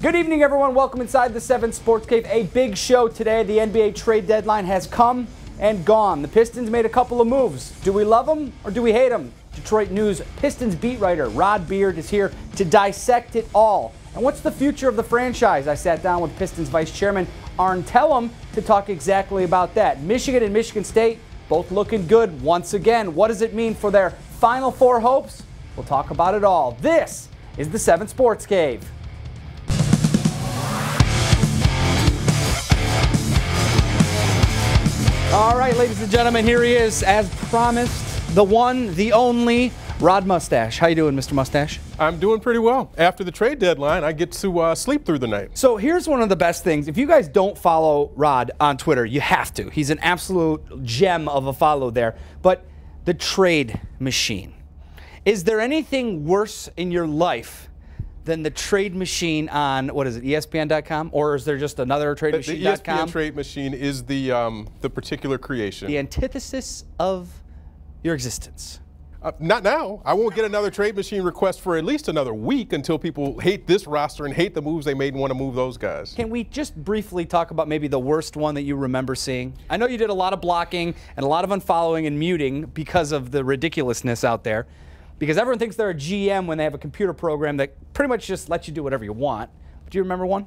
Good evening, everyone. Welcome inside the 7 Sports Cave. A big show today. The NBA trade deadline has come and gone. The Pistons made a couple of moves. Do we love them or do we hate them? Detroit News Pistons beat writer Rod Beard is here to dissect it all. And what's the future of the franchise? I sat down with Pistons Vice Chairman Arn Tellem to talk exactly about that. Michigan and Michigan State both looking good once again. What does it mean for their Final Four hopes? We'll talk about it all. This is the 7 Sports Cave. All right, ladies and gentlemen, here he is, as promised, the one, the only, Rod Mustache. How you doing, Mr. Mustache? I'm doing pretty well. After the trade deadline, I get to sleep through the night. So here's one of the best things. If you guys don't follow Rod on Twitter, you have to. He's an absolute gem of a follow there. But the trade machine. Is there anything worse in your life than the trade machine on, what is it, ESPN.com? Or is there just another trade machine.com? The ESPN trade machine is the particular creation. The antithesis of your existence. Not now. I won't get another trade machine request for at least another week until people hate this roster and hate the moves they made and want to move those guys. Can we just briefly talk about maybe the worst one that you remember seeing? I know you did a lot of blocking and a lot of unfollowing and muting because of the ridiculousness out there. Because everyone thinks they're a GM when they have a computer program that pretty much just lets you do whatever you want. Do you remember one?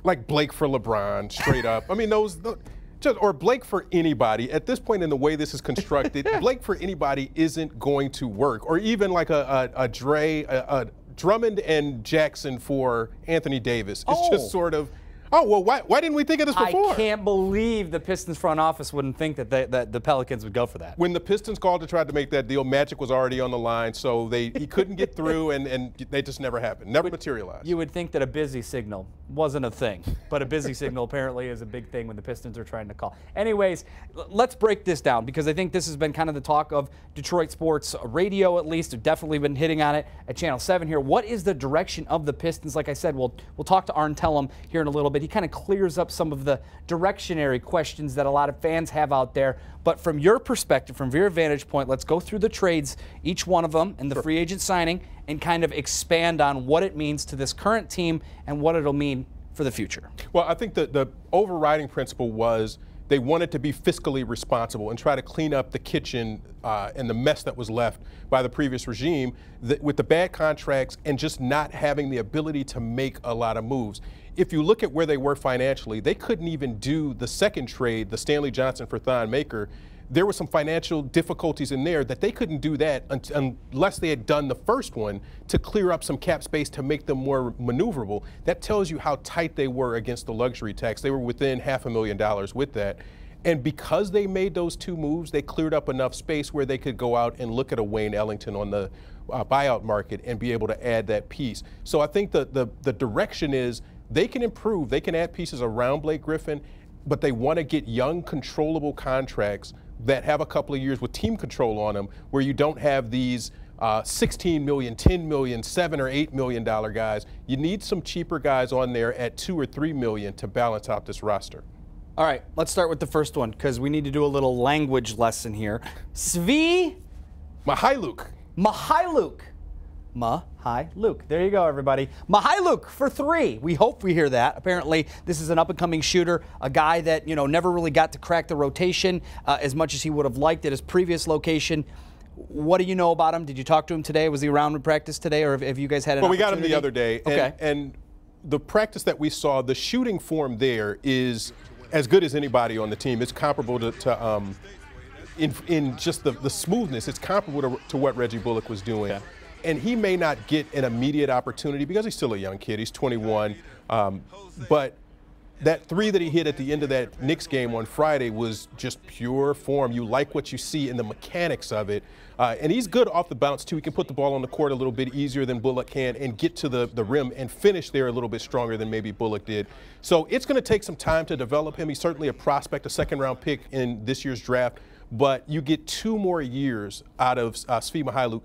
Like Blake for LeBron, straight up. I mean, or Blake for anybody. At this point in the way this is constructed, Blake for anybody isn't going to work. Or even like a Drummond and Jackson for Anthony Davis. It's just sort of, oh, well, why didn't we think of this before? I can't believe the Pistons front office wouldn't think that the Pelicans would go for that. When the Pistons called to try to make that deal, Magic was already on the line, so he couldn't get through, and they just never happened, never materialized. You would think that a busy signal wasn't a thing, but a busy signal apparently is a big thing when the Pistons are trying to call. Anyways, let's break this down, because I think this has been kind of the talk of Detroit sports radio, at least. We've definitely been hitting on it at Channel 7 here. What is the direction of the Pistons? Like I said, we'll talk to Arn Tellem here in a little bit. He kind of clears up some of the directionary questions that a lot of fans have out there. But from your perspective, from your vantage point, let's go through the trades, each one of them, and the free agent signing, and kind of expand on what it means to this current team and what it'll mean for the future. Well, I think the overriding principle was they wanted to be fiscally responsible and try to clean up the kitchen and the mess that was left by the previous regime with the bad contracts and just not having the ability to make a lot of moves. If you look at where they were financially, they couldn't even do the second trade, the Stanley Johnson for Thon Maker. There were some financial difficulties in there that they couldn't do that unless they had done the first one to clear up some cap space to make them more maneuverable. That tells you how tight they were against the luxury tax. They were within $500,000 with that. And because they made those two moves, they cleared up enough space where they could go out and look at a Wayne Ellington on the buyout market and be able to add that piece. So I think the direction is they can improve. They can add pieces around Blake Griffin, but they want to get young, controllable contracts that have a couple of years with team control on them, where you don't have these $16 million, $10 million, $7 or $8 million guys. You need some cheaper guys on there at $2 or $3 million to balance out this roster. All right, let's start with the first one, because we need to do a little language lesson here. Svi Mykhailiuk. Mykhailiuk. There you go, everybody. Mykhailiuk for 3. We hope we hear that. Apparently, this is an up-and-coming shooter, a guy that, never really got to crack the rotation as much as he would have liked at his previous location. What do you know about him? Did you talk to him today? Was he around in practice today, or have you guys had an opportunity? Well, we got him the other day. Okay. And the practice that we saw, the shooting form there is as good as anybody on the team. It's comparable to in just the smoothness. It's comparable to what Reggie Bullock was doing. Yeah. And he may not get an immediate opportunity because he's still a young kid. He's 21. But that 3 that he hit at the end of that Knicks game on Friday was just pure form. You like what you see in the mechanics of it. And he's good off the bounce, too. He can put the ball on the court a little bit easier than Bullock can and get to the rim and finish there a little bit stronger than maybe Bullock did. So it's going to take some time to develop him. He's certainly a prospect, a second-round pick in this year's draft. But you get 2 more years out of Svi Mykhailiuk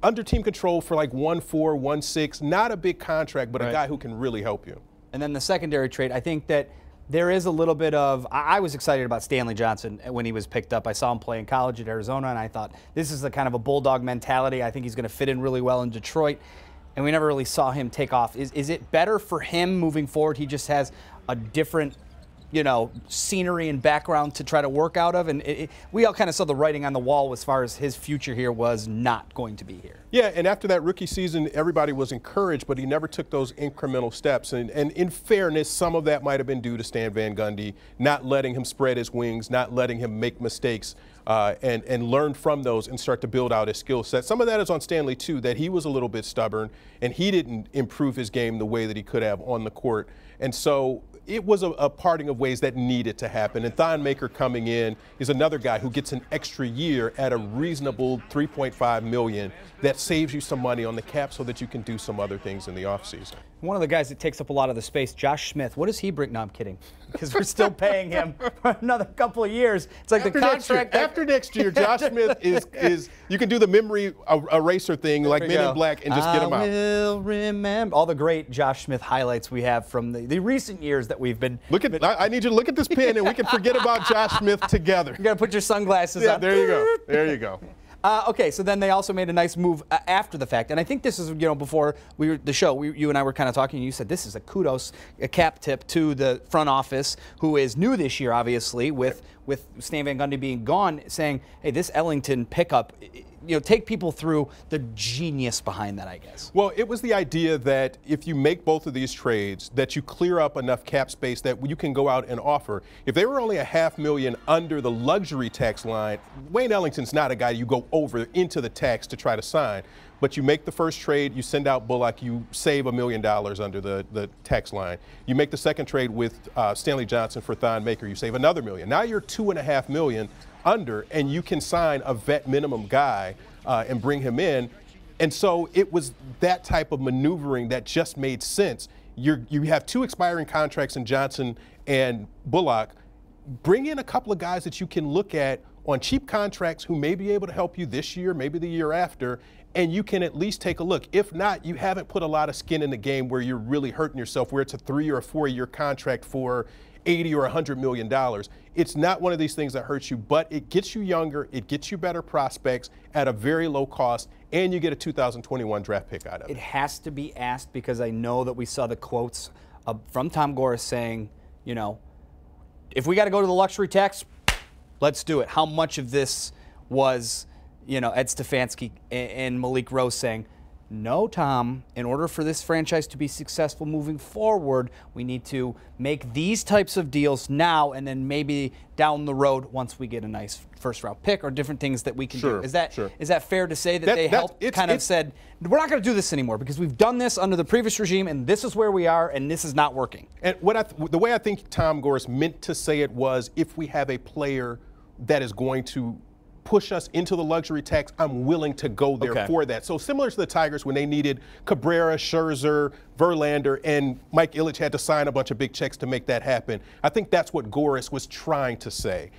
under team control for like 1.4, 1.6. Not a big contract, but a guy who can really help you. And then the secondary trade, I think that there is a little bit of, I was excited about Stanley Johnson when he was picked up. I saw him play in college at Arizona, and I thought this is the kind of a bulldog mentality. I think he's going to fit in really well in Detroit. and we never really saw him take off. Is it better for him moving forward? He just has a different, you know, scenery and background to try to work out of, and we all kind of saw the writing on the wall as far as his future here was not going to be here. Yeah, and after that rookie season, everybody was encouraged, but he never took those incremental steps. And in fairness, some of that might have been due to Stan Van Gundy not letting him spread his wings, not letting him make mistakes, and learn from those and start to build out his skill set. Some of that is on Stanley, too, that he was a little bit stubborn, and he didn't improve his game the way that he could have on the court. And so it was a parting of ways that needed to happen. And Thon Maker coming in is another guy who gets an extra year at a reasonable $3.5 million that saves you some money on the cap so that you can do some other things in the offseason. One of the guys that takes up a lot of the space, Josh Smith, what does he bring? No, I'm kidding. Because we're still paying him for another couple of years. It's like after the contract. After next year, Josh Smith is you can do the memory eraser thing like Men in Black and just get him out. I will remember all the great Josh Smith highlights we have from the recent years that we've been. I need you to look at this pin and we can forget about Josh Smith together. You got to put your sunglasses on. on. There you go. There you go. Okay, so then they also made a nice move after the fact, and I think this is, you know, before the show, you and I were kind of talking, and you said this is a cap tip to the front office, who is new this year, obviously, with Stan Van Gundy being gone, saying, hey, this Ellington pickup, you know, take people through the genius behind that, I guess. Well, it was the idea that if you make both of these trades, that you clear up enough cap space that you can go out and offer. If they were only $500,000 under the luxury tax line, Wayne Ellington's not a guy you go over into the tax to try to sign. But you make the first trade, you send out Bullock, you save $1 million under the tax line. You make the second trade with Stanley Johnson for Thon Maker, you save another $1 million. Now you're $2.5 million under, and you can sign a vet minimum guy and bring him in. And so it was that type of maneuvering that just made sense. You have two expiring contracts in Johnson and Bullock. Bring in a couple of guys that you can look at on cheap contracts who may be able to help you this year, maybe the year after, and you can at least take a look. If not, you haven't put a lot of skin in the game where you're really hurting yourself, where it's a 3 or a 4 year contract for $80 or $100 million. It's not one of these things that hurts you, but it gets you younger, it gets you better prospects at a very low cost, and you get a 2021 draft pick out of it. It has to be asked because I know that we saw the quotes from Tom Gores saying, you know, if we got to go to the luxury tax, let's do it. How much of this was, you know, Ed Stefanski and Malik Rose saying, no, Tom, in order for this franchise to be successful moving forward, we need to make these types of deals now and then maybe down the road once we get a nice first-round pick or different things that we can do. Is that fair to say that they helped kind of said, we're not going to do this anymore because we've done this under the previous regime and this is where we are and this is not working? And the way I think Tom Gores meant to say it was, if we have a player that is going to push us into the luxury tax, I'm willing to go there for that. So similar to the Tigers when they needed Cabrera, Scherzer, Verlander, and Mike Ilitch had to sign a bunch of big checks to make that happen. I think that's what Gores was trying to say.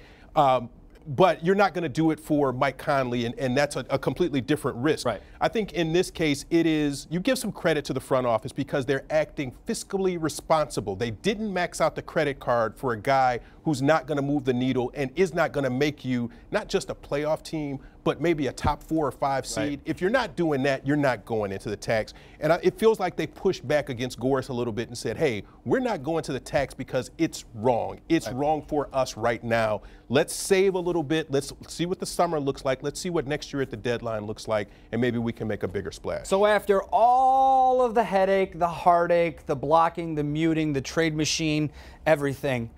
But you're not going to do it for Mike Conley, and that's a completely different risk. Right. I think in this case, it is, you give some credit to the front office because they're acting fiscally responsible. They didn't max out the credit card for a guy who's not going to move the needle and is not going to make you not just a playoff team, but maybe a top 4 or 5 seed. Right. If you're not doing that, you're not going into the tax. And it feels like they pushed back against Gores a little bit and said, hey, we're not going to the tax because it's wrong. It's wrong for us right now. Let's save a little bit. Let's see what the summer looks like. Let's see what next year at the deadline looks like, and maybe we can make a bigger splash. So after all of the headache, the heartache, the blocking, the muting, the trade machine, everything,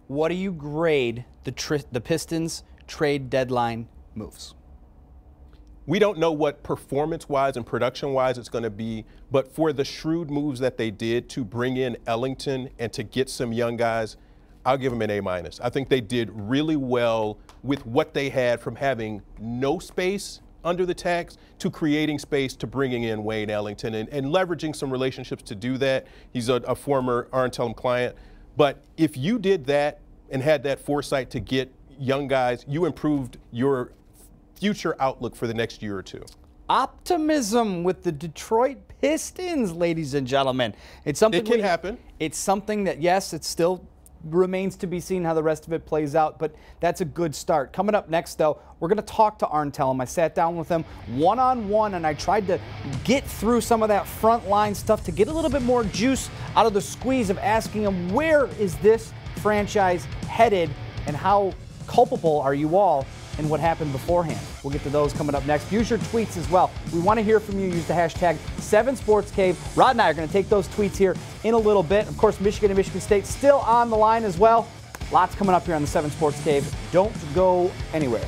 what do you grade the Pistons trade deadline moves? We don't know what performance-wise and production-wise it's going to be, but for the shrewd moves that they did to bring in Ellington and to get some young guys, I'll give them an A-. I think they did really well with what they had, from having no space under the tax to creating space to bringing in Wayne Ellington and leveraging some relationships to do that. He's a former Arntellum client. But if you did that and had that foresight to get young guys, you improved your future outlook for the next year or two. Optimism with the Detroit Pistons, ladies and gentlemen. It's something it can happen. It's something that, yes, it's still remains to be seen how the rest of it plays out, but that's a good start. Coming up next, though, we're going to talk to Arn Tellem. I sat down with him one-on-one, and I tried to get through some of that front line stuff to get a little bit more juice out of the squeeze of asking him, where is this franchise headed, and how culpable are you all in what happened beforehand? We'll get to those coming up next. Use your tweets as well. We want to hear from you. Use the hashtag 7SportsCave. Rod and I are going to take those tweets here in a little bit. Of course, Michigan and Michigan State still on the line as well. Lots coming up here on the 7 Sports Cave. Don't go anywhere.